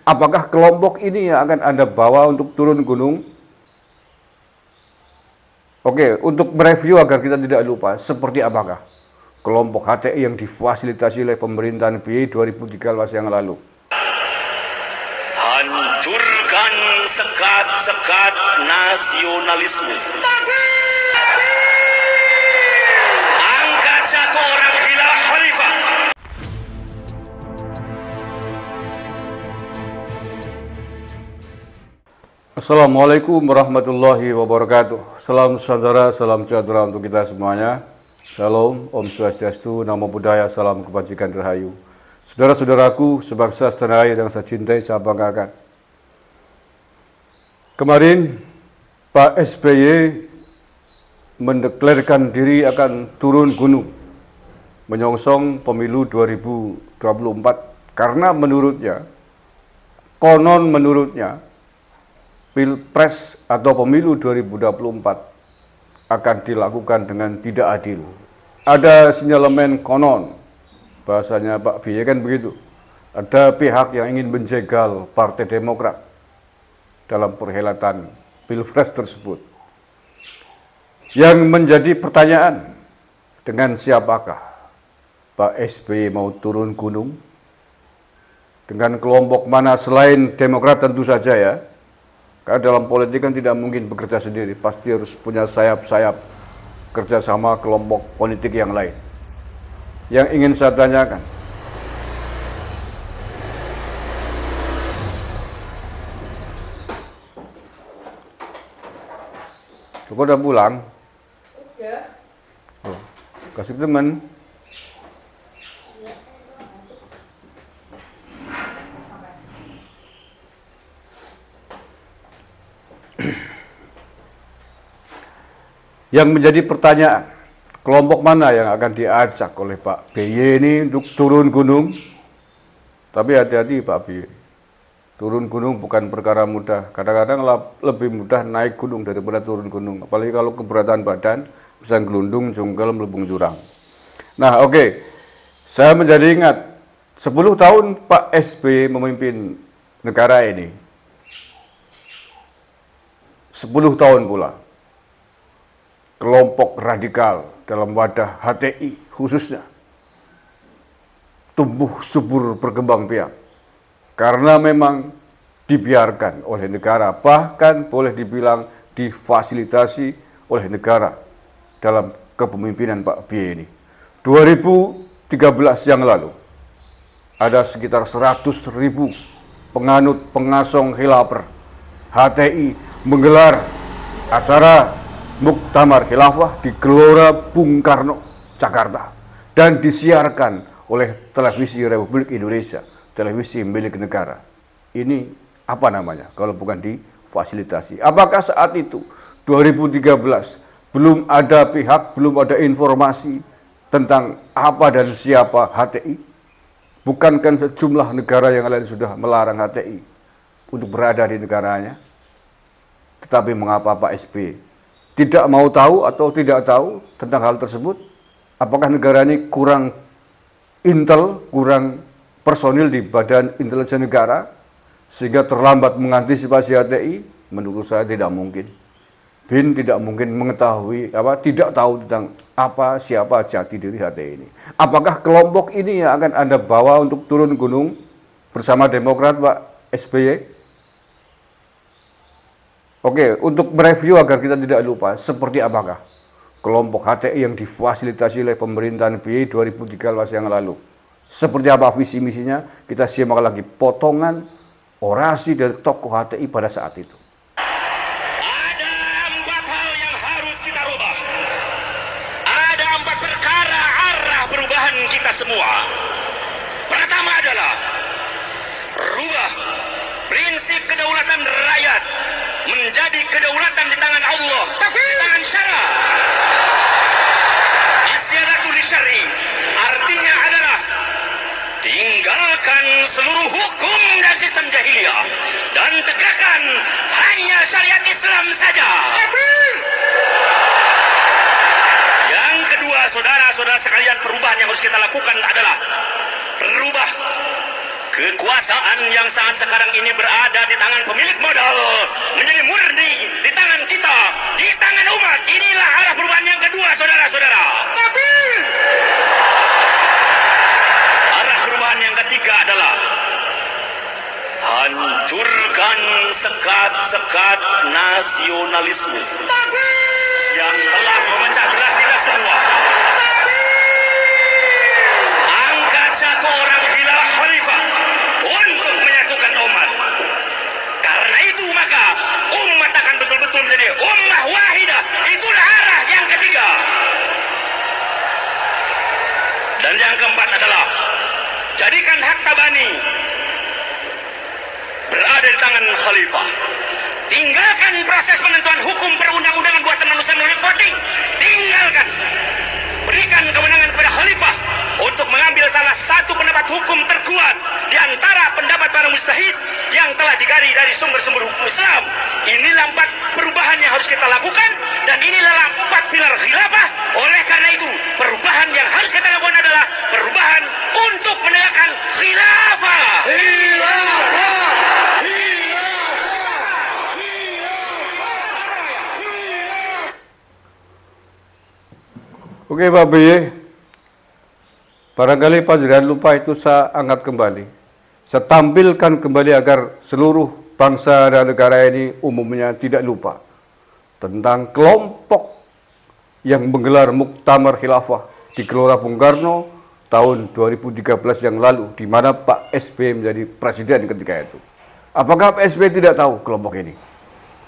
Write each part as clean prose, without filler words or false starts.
Apakah kelompok ini yang akan Anda bawa untuk turun gunung? Oke, untuk mereview agar kita tidak lupa, seperti apakah kelompok HTI yang difasilitasi oleh pemerintahan BI 2013 yang lalu? Hancurkan sekat-sekat nasionalisme. Angkat satu orang hilal khalifah. Assalamualaikum warahmatullahi wabarakatuh. Salam saudara, salam sejahtera untuk kita semuanya. Shalom, Om Swastiastu, Namo Buddhaya, salam kebajikan rahayu. Saudara-saudaraku, sebangsa setanah air yang saya cintai, saya banggakan. Kemarin Pak SBY mendeklarasikan diri akan turun gunung menyongsong pemilu 2024 karena menurutnya, konon menurutnya, Pilpres atau pemilu 2024 akan dilakukan dengan tidak adil. Ada sinyalemen konon, bahasanya Pak BY kan begitu. Ada pihak yang ingin menjegal Partai Demokrat dalam perhelatan Pilpres tersebut. Yang menjadi pertanyaan, dengan siapakah Pak SBY mau turun gunung? Dengan kelompok mana selain Demokrat tentu saja ya. Karena dalam politik kan tidak mungkin bekerja sendiri, pasti harus punya sayap-sayap kerjasama kelompok politik yang lain. Yang ingin saya tanyakan, Joko udah pulang? Udah. Oh, kasih teman. Yang menjadi pertanyaan, kelompok mana yang akan diajak oleh Pak BY ini untuk turun gunung? Tapi hati-hati Pak BY, turun gunung bukan perkara mudah. Kadang-kadang lebih mudah naik gunung daripada turun gunung. Apalagi kalau keberatan badan, bisa gelundung, jungkel, melubung jurang. Nah oke, saya menjadi ingat, 10 tahun Pak SBY memimpin negara ini. 10 tahun pula. Kelompok radikal dalam wadah HTI khususnya tumbuh subur berkembang biak karena memang dibiarkan oleh negara, bahkan boleh dibilang difasilitasi oleh negara dalam kepemimpinan Pak BY ini. 2013 yang lalu ada sekitar 100.000 penganut pengasong khilafah HTI menggelar acara Muktamar Khilafah di Gelora Bung Karno, Jakarta, dan disiarkan oleh Televisi Republik Indonesia, televisi milik negara. Ini apa namanya kalau bukan difasilitasi? Apakah saat itu 2013 belum ada pihak, belum ada informasi tentang apa dan siapa HTI? Bukankah sejumlah negara yang lain sudah melarang HTI untuk berada di negaranya? Tetapi mengapa Pak SBY tidak mau tahu atau tidak tahu tentang hal tersebut? Apakah negara ini kurang intel, kurang personil di Badan Intelijen Negara sehingga terlambat mengantisipasi HTI? Menurut saya tidak mungkin. BIN tidak mungkin mengetahui tidak tahu tentang apa siapa jati diri HTI ini. Apakah kelompok ini yang akan Anda bawa untuk turun gunung bersama Demokrat Pak SBY? Oke, untuk mereview agar kita tidak lupa, seperti apakah kelompok HTI yang difasilitasi oleh pemerintahan BI 2013 yang lalu? Seperti apa visi misinya? Kita simak lagi potongan orasi dari tokoh HTI pada saat itu. Ada 4 hal yang harus kita rubah. Ada 4 perkara arah perubahan kita semua. Pertama adalah rubah prinsip kedaulatan rakyat menjadi kedaulatan di tangan Allah, di tangan syara. Asyaratu li syar'i artinya adalah tinggalkan seluruh hukum dan sistem jahiliyah dan tegakkan hanya syariat Islam saja. Yang kedua, saudara-saudara sekalian, perubahan yang harus kita lakukan adalah berubah Kekuasaan yang saat sekarang ini berada di tangan pemilik modal menjadi murni di tangan kita, di tangan umat. Inilah arah perubahan yang kedua, saudara-saudara. Takbir! Arah perubahan yang ketiga adalah hancurkan sekat-sekat nasionalisme yang telah memecah belah kita semua. Angkat satu orang khalifah untuk menyatukan umat. Karena itu maka umat akan betul-betul menjadi ummah wahidah. Itulah arah yang ketiga. Dan yang keempat adalah jadikan hak tabani berada di tangan khalifah. Tinggalkan proses penentuan hukum perundang-undangan buatan manusia melalui voting. Tinggalkan. Berikan kewenangan kepada khalifah untuk mengambil salah satu pendapat hukum terkuat di antara pendapat para mujtahid yang telah digali dari sumber-sumber hukum Islam. Inilah 4 perubahan yang harus kita lakukan, dan inilah 4 pilar khilafah. Oleh karena itu, perubahan yang harus kita lakukan adalah perubahan untuk menegakkan khilafah. Oke Pak BY, barangkali Pak jangan lupa itu saya angkat kembali. Saya tampilkan kembali agar seluruh bangsa dan negara ini umumnya tidak lupa tentang kelompok yang menggelar Muktamar Khilafah di Gelora Bung Karno tahun 2013 yang lalu, di mana Pak SBY menjadi presiden ketika itu. Apakah Pak SBY tidak tahu kelompok ini?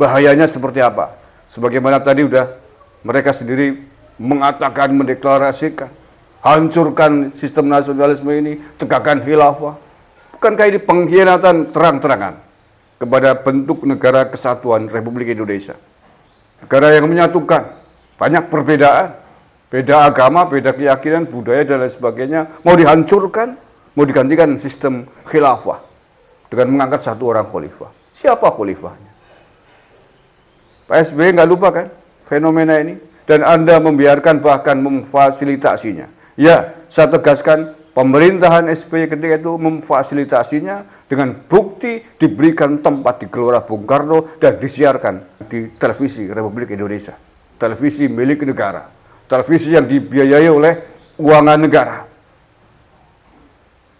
Bahayanya seperti apa? Sebagaimana tadi udah mereka sendiri mengatakan, mendeklarasikan, hancurkan sistem nasionalisme ini, tegakkan khilafah. Bukankah ini pengkhianatan terang-terangan kepada bentuk negara kesatuan Republik Indonesia? Negara yang menyatukan banyak perbedaan, beda agama, beda keyakinan, budaya, dan lain sebagainya, mau dihancurkan, mau digantikan sistem khilafah dengan mengangkat satu orang khalifah. Siapa khalifahnya? Pak SBY nggak lupa kan fenomena ini? Dan Anda membiarkan, bahkan memfasilitasinya. Ya, saya tegaskan, pemerintahan SBY ketika itu memfasilitasinya dengan bukti diberikan tempat di Gelora Bung Karno dan disiarkan di televisi Republik Indonesia. Televisi milik negara. Televisi yang dibiayai oleh keuangan negara.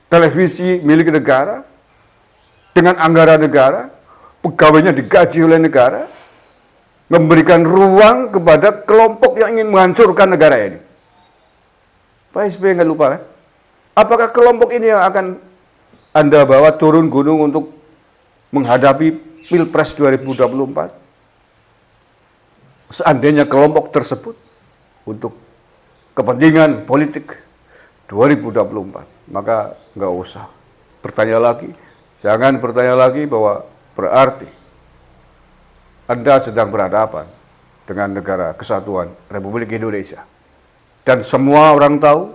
Televisi milik negara dengan anggaran negara, pegawainya digaji oleh negara, memberikan ruang kepada kelompok yang ingin menghancurkan negara ini. Pak SBY nggak lupa kan? Apakah kelompok ini yang akan Anda bawa turun gunung untuk menghadapi Pilpres 2024? Seandainya kelompok tersebut untuk kepentingan politik 2024, maka nggak usah bertanya lagi. Jangan bertanya lagi bahwa berarti Anda sedang berhadapan dengan negara kesatuan Republik Indonesia. Dan semua orang tahu,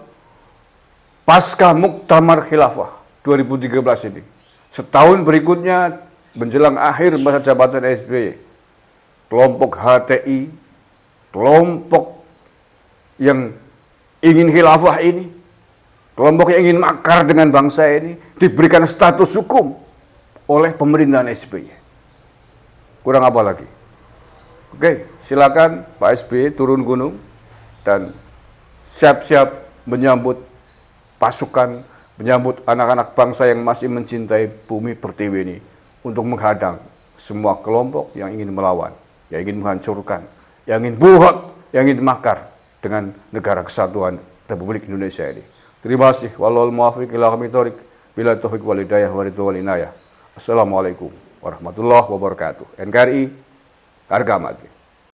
pasca Muktamar Khilafah 2013 ini, setahun berikutnya menjelang akhir masa jabatan SBY, kelompok HTI, kelompok yang ingin khilafah ini, kelompok yang ingin makar dengan bangsa ini, diberikan status hukum oleh pemerintahan SBY. Kurang apa lagi? Oke, silakan Pak SBY turun gunung dan siap-siap menyambut pasukan, menyambut anak-anak bangsa yang masih mencintai bumi pertiwi ini untuk menghadang semua kelompok yang ingin melawan, yang ingin menghancurkan, yang ingin buhok, yang ingin makar dengan negara kesatuan Republik Indonesia ini. Terima kasih. Wallahul muwaffiq ila aqwamit thoriq. Bila taufiq wal hidayah wa ridho wal inayah. Assalamualaikum warahmatullahi wabarakatuh. NKRI harga mati.